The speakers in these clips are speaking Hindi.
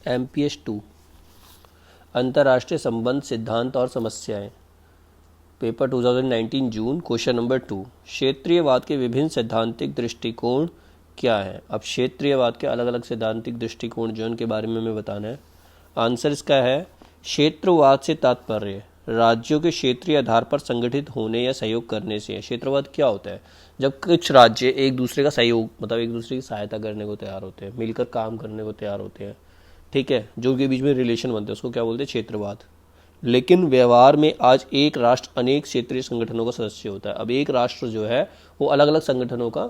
MPS 2 अंतर्राष्ट्रीय संबंध सिद्धांत और समस्याएं, पेपर 2019 जून, क्वेश्चन नंबर 2। क्षेत्रीयवाद के विभिन्न सैद्धांतिक दृष्टिकोण क्या है। अब क्षेत्रीयवाद के अलग अलग सैद्धांतिक दृष्टिकोण जो उनके बारे में हमें बताना है। आंसर इसका है, क्षेत्रवाद से तात्पर्य राज्यों के क्षेत्रीय आधार पर संगठित होने या सहयोग करने से है। क्षेत्रवाद क्या होता है? जब कुछ राज्य एक दूसरे का सहयोग मतलब एक दूसरे की सहायता करने को तैयार होते हैं, मिलकर काम करने को तैयार होते हैं, ठीक है, जो उनके बीच में रिलेशन बनते हैं, उसको क्या बोलते हैं? क्षेत्रवाद। लेकिन व्यवहार में आज एक राष्ट्र अनेक क्षेत्रीय संगठनों का सदस्य होता है। अब एक राष्ट्र जो है वो अलग अलग संगठनों का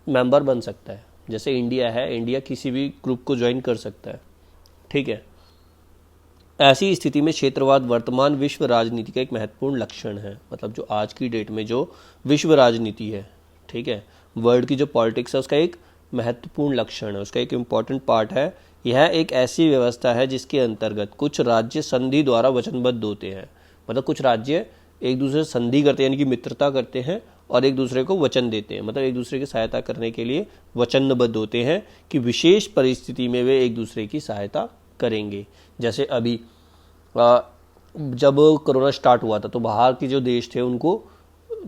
मेंबर बन सकता है। जैसे इंडिया है, इंडिया किसी भी ग्रुप को ज्वाइन कर सकता है, ठीक है। ऐसी स्थिति में क्षेत्रवाद वर्तमान विश्व राजनीति का एक महत्वपूर्ण लक्षण है। मतलब जो आज की डेट में जो विश्व राजनीति है, ठीक है, वर्ल्ड की जो पॉलिटिक्स है, उसका एक महत्वपूर्ण लक्षण है, उसका एक इम्पॉर्टेंट पार्ट है। यह एक ऐसी व्यवस्था है जिसके अंतर्गत कुछ राज्य संधि द्वारा वचनबद्ध होते हैं। मतलब कुछ राज्य एक दूसरे से संधि करते हैं, यानी कि मित्रता करते हैं और एक दूसरे को वचन देते हैं। मतलब एक दूसरे की सहायता करने के लिए वचनबद्ध होते हैं कि विशेष परिस्थिति में वे एक दूसरे की सहायता करेंगे। जैसे अभी जब कोरोना स्टार्ट हुआ था तो बाहर के जो देश थे उनको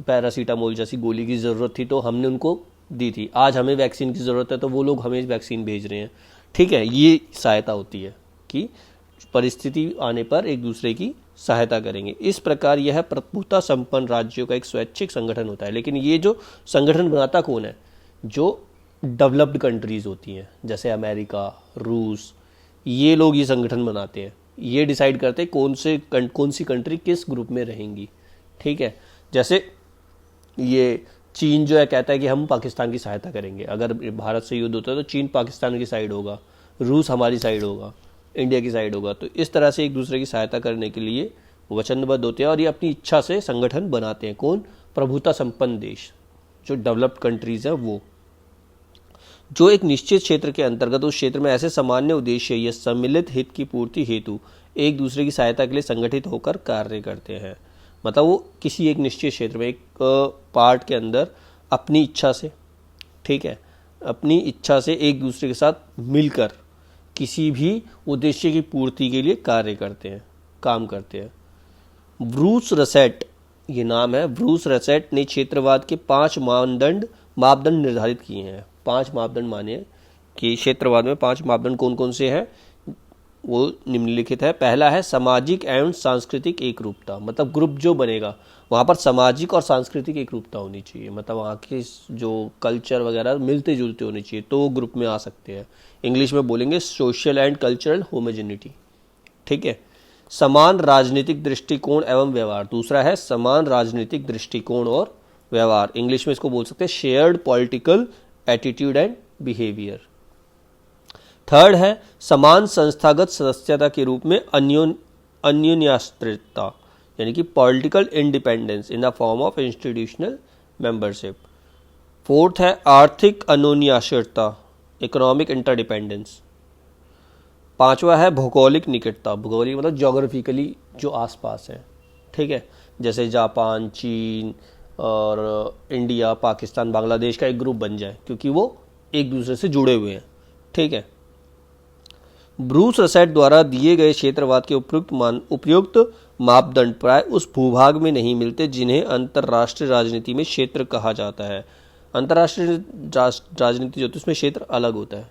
पैरासीटामोल जैसी गोली की ज़रूरत थी तो हमने उनको दी थी। आज हमें वैक्सीन की ज़रूरत है तो वो लोग हमें वैक्सीन भेज रहे हैं, ठीक है। ये सहायता होती है कि परिस्थिति आने पर एक दूसरे की सहायता करेंगे। इस प्रकार यह प्रभुता संपन्न राज्यों का एक स्वैच्छिक संगठन होता है। लेकिन ये जो संगठन बनाता कौन है? जो डेवलप्ड कंट्रीज़ होती हैं, जैसे अमेरिका, रूस, ये लोग ये संगठन बनाते हैं। ये डिसाइड करते हैं कौन सी कंट्री किस ग्रुप में रहेंगी, ठीक है। जैसे ये चीन जो है कहता है कि हम पाकिस्तान की सहायता करेंगे। अगर भारत से युद्ध होता है तो चीन पाकिस्तान की साइड होगा, रूस हमारी साइड होगा, इंडिया की साइड होगा। तो इस तरह से एक दूसरे की सहायता करने के लिए वचनबद्ध होते हैं और ये अपनी इच्छा से संगठन बनाते हैं। कौन? प्रभुता संपन्न देश, जो डेवलप्ड कंट्रीज़ हैं वो, जो एक निश्चित क्षेत्र के अंतर्गत उस क्षेत्र में ऐसे सामान्य उद्देश्य या सम्मिलित हित की पूर्ति हेतु एक दूसरे की सहायता के लिए संगठित होकर कार्य करते हैं। मतलब वो किसी एक निश्चित क्षेत्र में एक पार्ट के अंदर अपनी इच्छा से, ठीक है, अपनी इच्छा से एक दूसरे के साथ मिलकर किसी भी उद्देश्य की पूर्ति के लिए कार्य करते हैं, काम करते हैं। ब्रूस रसेट, ये नाम है, ब्रूस रसेट ने क्षेत्रवाद के 5 मापदंड निर्धारित किए हैं। 5 मापदंड माने कि क्षेत्रवाद में 5 मापदंड कौन कौन से हैं, वो निम्नलिखित है। पहला है सामाजिक एवं सांस्कृतिक एकरूपता। मतलब ग्रुप जो बनेगा वहाँ पर सामाजिक और सांस्कृतिक एकरूपता होनी चाहिए। मतलब वहाँ के जो कल्चर वगैरह मिलते जुलते होने चाहिए तो वो ग्रुप में आ सकते हैं। इंग्लिश में बोलेंगे सोशल एंड कल्चरल होमोजेनिटी, ठीक है। समान राजनीतिक दृष्टिकोण एवं व्यवहार। दूसरा है समान राजनीतिक दृष्टिकोण और व्यवहार। इंग्लिश में इसको बोल सकते हैं shared political attitude and behaviour. Third है समान संस्थागत सदस्यता के रूप में अन्योन्याश्रितता, यानी कि political independence in the form of institutional membership. Fourth है आर्थिक अन्योन्याश्रितता, इकोनॉमिक इंटरडिपेंडेंस। 5वां है भौगोलिक निकटता। भौगोलिक मतलब ज्योग्राफिकली जो आसपास है, ठीक है, जैसे जापान, चीन और इंडिया, पाकिस्तान, बांग्लादेश का एक ग्रुप बन जाए क्योंकि वो एक दूसरे से जुड़े हुए हैं, ठीक है। ब्रूस रसेट द्वारा दिए गए क्षेत्रवाद के उपयुक्त मापदंड प्राय उस भूभाग में नहीं मिलते जिन्हें अंतर्राष्ट्रीय राजनीति में क्षेत्र कहा जाता है। अंतर्राष्ट्रीय राजनीति जो होती है उसमें क्षेत्र अलग होता है,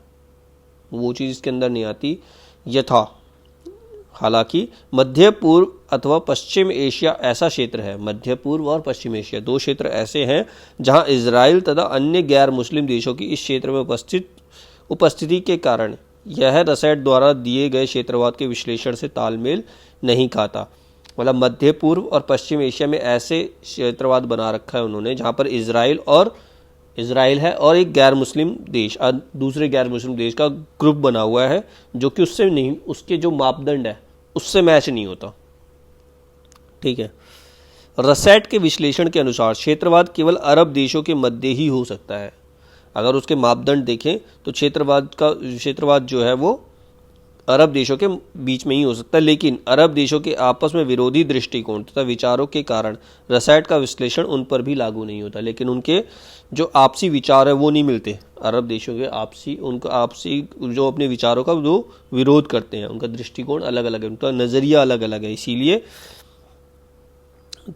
वो चीज़ इसके अंदर नहीं आती। यथा हालांकि मध्य पूर्व अथवा पश्चिम एशिया ऐसा क्षेत्र है। मध्य पूर्व और पश्चिम एशिया 2 क्षेत्र ऐसे हैं जहां इजराइल तथा अन्य गैर मुस्लिम देशों की इस क्षेत्र में उपस्थिति के कारण यह रसेट द्वारा दिए गए क्षेत्रवाद के विश्लेषण से तालमेल नहीं खाता। मतलब मध्य पूर्व और पश्चिम एशिया में ऐसे क्षेत्रवाद बना रखा है उन्होंने जहां पर इजराइल है और एक गैर मुस्लिम देश, दूसरे गैर मुस्लिम देश का ग्रुप बना हुआ है जो कि उससे नहीं, उसके जो मापदंड है उससे मैच नहीं होता, ठीक है। रसेट के विश्लेषण के अनुसार क्षेत्रवाद केवल अरब देशों के मध्य ही हो सकता है। अगर उसके मापदंड देखें तो क्षेत्रवाद जो है वो अरब देशों के बीच में ही हो सकता है, लेकिन अरब देशों के आपस में विरोधी दृष्टिकोण तथा विचारों के कारण रसैट का विश्लेषण उन पर भी लागू नहीं होता। लेकिन उनके जो आपसी विचार है वो नहीं मिलते। अरब देशों के आपसी जो अपने विचारों का जो विरोध करते हैं, उनका दृष्टिकोण अलग अलग है, उनका नज़रिया अलग अलग है, इसीलिए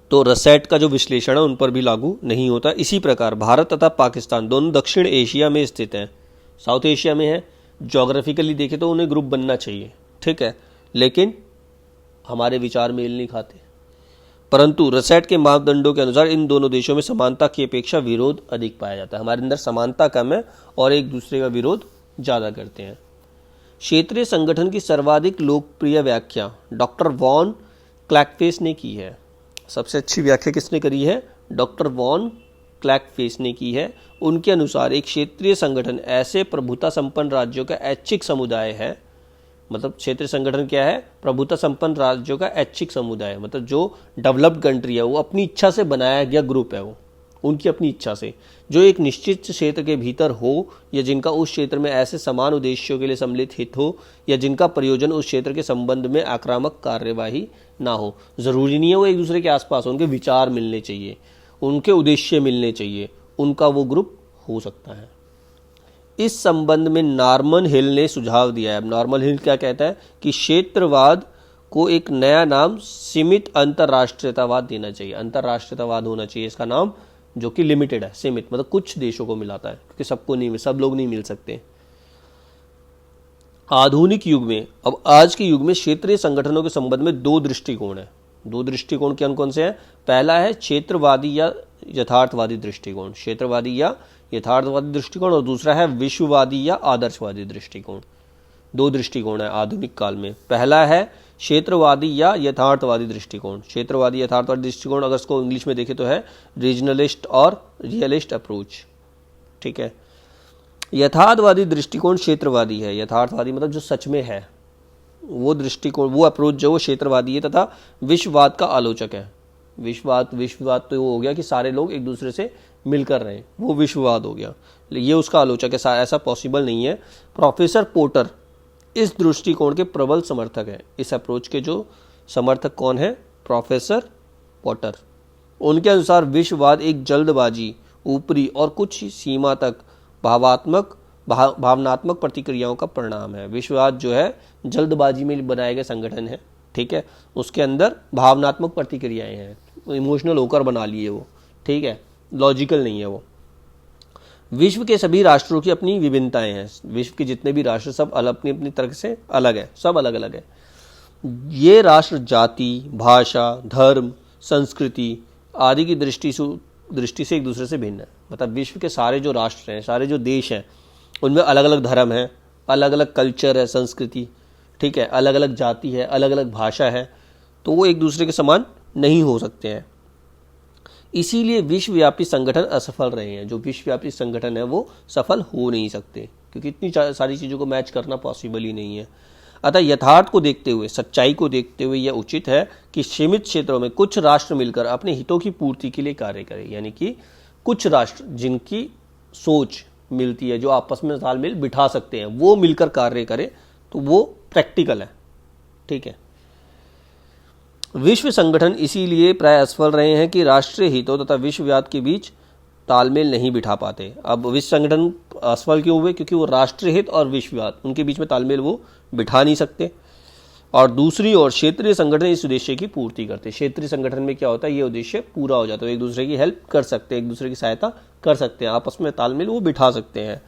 तो रसैट का जो विश्लेषण है उन पर भी लागू नहीं होता। इसी प्रकार भारत तथा पाकिस्तान दोनों दक्षिण एशिया में स्थित हैं, साउथ एशिया में है। ज्योग्राफिकली देखें तो उन्हें ग्रुप बनना चाहिए, ठीक है, लेकिन हमारे विचार मेल नहीं खाते। परंतु रसैट के मापदंडों के अनुसार इन दोनों देशों में समानता की अपेक्षा विरोध अधिक पाया जाता है। हमारे अंदर समानता कम है और एक दूसरे का विरोध ज़्यादा करते हैं। क्षेत्रीय संगठन की सर्वाधिक लोकप्रिय व्याख्या डॉक्टर वॉन क्लैकफेस ने की है। सबसे अच्छी व्याख्या किसने करी है? डॉक्टर वॉन क्लैकफेस ने की है। उनके अनुसार एक क्षेत्रीय संगठन ऐसे प्रभुता संपन्न राज्यों का ऐच्छिक समुदाय है। मतलब क्षेत्रीय संगठन क्या है? प्रभुता संपन्न राज्यों का ऐच्छिक समुदाय, मतलब जो डेवलप्ड कंट्री है वो अपनी इच्छा से बनाया गया ग्रुप है, वो उनकी अपनी इच्छा से, जो एक निश्चित क्षेत्र के भीतर हो या जिनका उस क्षेत्र में ऐसे समान उद्देश्यों के लिए सम्मिलित हित हो या जिनका प्रयोजन उस क्षेत्र के संबंध में आक्रामक कार्यवाही ना हो। जरूरी नहीं है वो एक दूसरे के आसपास हो, उनके विचार मिलने चाहिए, उनके उद्देश्य मिलने चाहिए, उनका वो ग्रुप हो सकता है। इस संबंध में नॉर्मन हिल ने सुझाव दिया है। अब नॉर्मन हिल क्या कहता है कि क्षेत्रवाद को एक नया नाम सीमित अंतर्राष्ट्रीयतावाद देना चाहिए। अंतर्राष्ट्रीयतावाद होना चाहिए इसका नाम, जो कि लिमिटेड है, सीमित मतलब कुछ देशों को मिलाता है, क्योंकि सबको नहीं, सब लोग नहीं मिल सकते। आधुनिक युग में, अब आज के युग में क्षेत्रीय संगठनों के संबंध में दो दृष्टिकोण है। दो दृष्टिकोण कौन कौन से हैं? पहला है क्षेत्रवादी या यथार्थवादी दृष्टिकोण, क्षेत्रवादी या यथार्थवादी दृष्टिकोण, और दूसरा है विश्ववादी या आदर्शवादी दृष्टिकोण। दो दृष्टिकोण है आधुनिक काल में। पहला है क्षेत्रवादी या यथार्थवादी दृष्टिकोण। क्षेत्रवादी यथार्थवादी दृष्टिकोण अगर इसको इंग्लिश में देखें तो है रीजनलिस्ट और रियलिस्ट अप्रोच, ठीक है। यथार्थवादी दृष्टिकोण क्षेत्रवादी है। यथार्थवादी मतलब जो सच में है, वो दृष्टिकोण, वो अप्रोच जो वो क्षेत्रवादी है, तथा विश्ववाद का आलोचक है। विश्ववाद तो वो हो गया कि सारे लोग एक दूसरे से मिलकर रहे, वो विश्ववाद हो गया, ये उसका आलोचक है। ऐसा पॉसिबल नहीं है। प्रोफेसर पोर्टर इस दृष्टिकोण के प्रबल समर्थक है। इस अप्रोच के जो समर्थक कौन है? Professor porter. उनके अनुसार विश्ववाद एक जल्दबाजी, ऊपरी और कुछ सीमा तक भावनात्मक प्रतिक्रियाओं का परिणाम है। विश्ववाद जो है जल्दबाजी में बनाए गए संगठन है, ठीक है, उसके अंदर भावनात्मक प्रतिक्रियाएं हैं, इमोशनल होकर बना लिए वो, ठीक है, लॉजिकल नहीं है वो। विश्व के सभी राष्ट्रों की अपनी विभिन्नताएं हैं। विश्व के जितने भी राष्ट्र सब अपनी अपनी तरह से अलग है, सब अलग अलग है। ये राष्ट्र जाति, भाषा, धर्म, संस्कृति आदि की दृष्टि से एक दूसरे से भिन्न है। मतलब विश्व के सारे जो राष्ट्र हैं, सारे जो देश हैं, उनमें अलग अलग धर्म है, अलग अलग कल्चर है, संस्कृति, ठीक है, अलग अलग जाति है, अलग अलग भाषा है, तो वो एक दूसरे के समान नहीं हो सकते हैं। इसीलिए विश्वव्यापी संगठन असफल रहे हैं। जो विश्वव्यापी संगठन है वो सफल हो नहीं सकते, क्योंकि इतनी सारी चीज़ों को मैच करना पॉसिबल ही नहीं है। अतः यथार्थ को देखते हुए, सच्चाई को देखते हुए यह उचित है कि सीमित क्षेत्रों में कुछ राष्ट्र मिलकर अपने हितों की पूर्ति के लिए कार्य करें। यानी कि कुछ राष्ट्र जिनकी सोच मिलती है, जो आपस में तालमेल बिठा सकते हैं, वो मिलकर कार्य करें, तो वो प्रैक्टिकल है, ठीक है। विश्व संगठन इसीलिए प्राय असफल रहे हैं कि राष्ट्रीय हितों तथा विश्ववाद के बीच तालमेल नहीं बिठा पाते। अब विश्व संगठन असफल क्यों हुए? क्योंकि वो राष्ट्रीय हित और विश्ववाद, उनके बीच में तालमेल वो बिठा नहीं सकते। और दूसरी ओर क्षेत्रीय संगठन इस उद्देश्य की पूर्ति करते। क्षेत्रीय संगठन में क्या होता है? ये उद्देश्य पूरा हो जाता है, एक दूसरे की हेल्प कर सकते हैं, एक दूसरे की सहायता कर सकते हैं, आपस में तालमेल वो बिठा सकते हैं।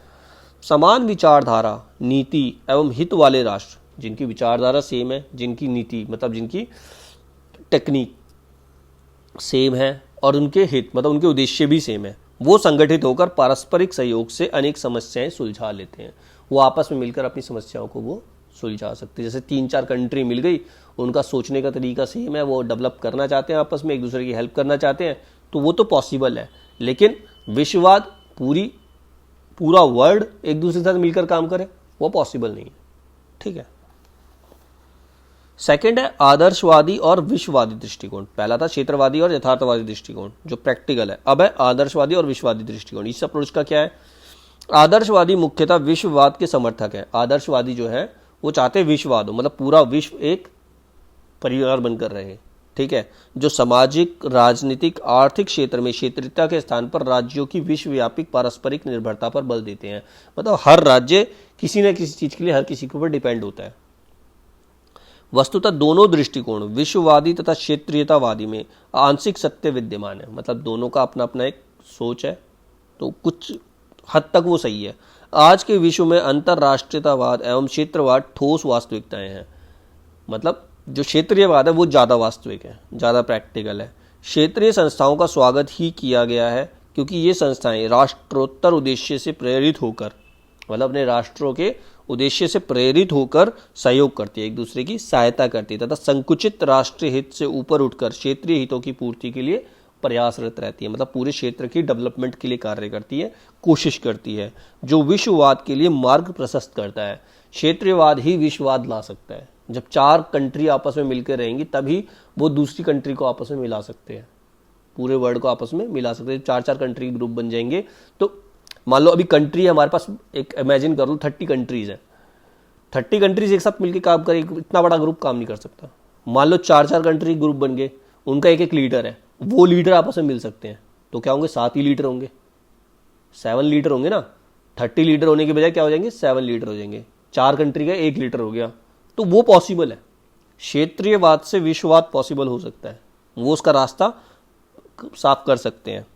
समान विचारधारा, नीति एवं हित वाले राष्ट्र, जिनकी विचारधारा सेम है, जिनकी नीति मतलब जिनकी टेक्निक सेम है और उनके हित मतलब उनके उद्देश्य भी सेम है, वो संगठित होकर पारस्परिक सहयोग से अनेक समस्याएं सुलझा लेते हैं। वो आपस में मिलकर अपनी समस्याओं को वो सुलझा सकते हैं। जैसे 3-4 कंट्री मिल गई, उनका सोचने का तरीका सेम है, वो डेवलप करना चाहते हैं, आपस में एक दूसरे की हेल्प करना चाहते हैं, तो वो तो पॉसिबल है। लेकिन विश्ववाद पूरा वर्ल्ड एक दूसरे के साथ मिलकर काम करे, वो पॉसिबल नहीं है, ठीक है। सेकंड है आदर्शवादी और विश्ववादी दृष्टिकोण। पहला था क्षेत्रवादी और यथार्थवादी दृष्टिकोण जो प्रैक्टिकल है, अब है आदर्शवादी और विश्ववादी दृष्टिकोण। इस अप्रोच का क्या है? आदर्शवादी मुख्यतः विश्ववाद के समर्थक है। आदर्शवादी जो है वो चाहते हैं विश्ववाद हो, मतलब पूरा विश्व एक परिवार बनकर रहे। ठीक है, जो सामाजिक, राजनीतिक, आर्थिक क्षेत्र में क्षेत्रीयता के स्थान पर राज्यों की विश्वव्यापी पारस्परिक निर्भरता पर बल देते हैं। मतलब हर राज्य किसी न किसी चीज के लिए हर किसी के ऊपर डिपेंड होता है। वस्तुतः दोनों दृष्टिकोण, विश्ववादी तथा क्षेत्रीयतावादी में आंशिक सत्य विद्यमान है। मतलब दोनों का अपना अपना एक सोच है, तो कुछ हद तक वो सही है। आज के विश्व में अंतरराष्ट्रीयतावाद एवं क्षेत्रवाद ठोस वास्तविकताएं हैं। मतलब जो क्षेत्रीयवाद है वो ज़्यादा वास्तविक है, ज़्यादा प्रैक्टिकल है। क्षेत्रीय संस्थाओं का स्वागत ही किया गया है क्योंकि ये संस्थाएं राष्ट्रोत्तर उद्देश्य से प्रेरित होकर, मतलब अपने राष्ट्रों के उद्देश्य से प्रेरित होकर सहयोग करती है, एक दूसरे की सहायता करती है तथा संकुचित राष्ट्रीय हित से ऊपर उठकर क्षेत्रीय हितों की पूर्ति के लिए प्रयासरत रहती है। मतलब पूरे क्षेत्र की डेवलपमेंट के लिए कार्य करती है, कोशिश करती है, जो विश्ववाद के लिए मार्ग प्रशस्त करता है। क्षेत्रीयवाद ही विश्ववाद ला सकता है। जब 4 कंट्री आपस में मिलकर रहेंगी तभी वो दूसरी कंट्री को आपस में मिला सकते हैं, पूरे वर्ल्ड को आपस में मिला सकते हैं। 4-4 कंट्री ग्रुप बन जाएंगे। तो मान लो अभी कंट्री है हमारे पास, एक इमेजिन कर लो 30 कंट्रीज है, 30 कंट्रीज एक साथ मिलकर काम करें, इतना बड़ा ग्रुप काम नहीं कर सकता। मान लो 4-4 कंट्री ग्रुप बन गए, उनका एक एक लीडर है, वो लीडर आपस में मिल सकते हैं, तो क्या होंगे, 7 ही लीडर होंगे, 7 लीडर होंगे ना। 30 लीडर होने के बजाय क्या हो जाएंगे, 7 लीडर हो जाएंगे। 4 कंट्री का 1 लीडर हो गया, तो वो पॉसिबल है। क्षेत्रीयवाद से विश्ववाद पॉसिबल हो सकता है, वो उसका रास्ता साफ कर सकते हैं।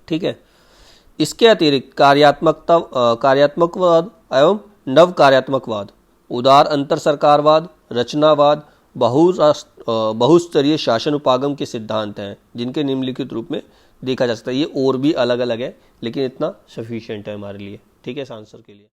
ठीक है, इसके अतिरिक्त कार्यात्मकवाद एवं नव कार्यात्मकवाद, उदार अंतर सरकारवाद, रचनावाद, बहुस्तरीय शासन उपागम के सिद्धांत हैं जिनके निम्नलिखित रूप में देखा जा सकता है। ये और भी अलग अलग है, लेकिन इतना सफिशिएंट है हमारे लिए। ठीक है, इस आंसर के लिए।